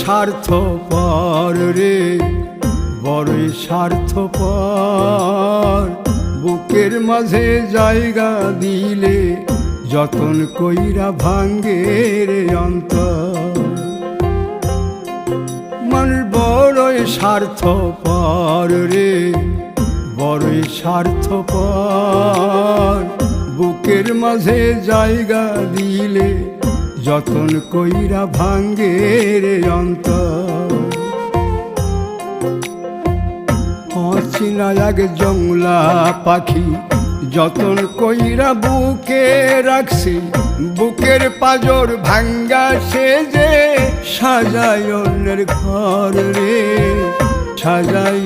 স্বার্থপর রে, বড়ই স্বার্থপর। বুকের মাঝে জায়গা দিলে যতন কইরা ভাঙ্গে রে অন্তর। মানুষ বড়ই স্বার্থপর রে, বড়ই স্বার্থপর। বুকের মাঝে জায়গা দিলে যতন কইরা ভাঙ্গে রে অন্তর। অচিনা এক জংলা পাখি যতন কইরা বুকে রাখছি, বুকের পাজর ভাঙ্গা সে যে সাজায় অন্যের ঘর রে, সাজায়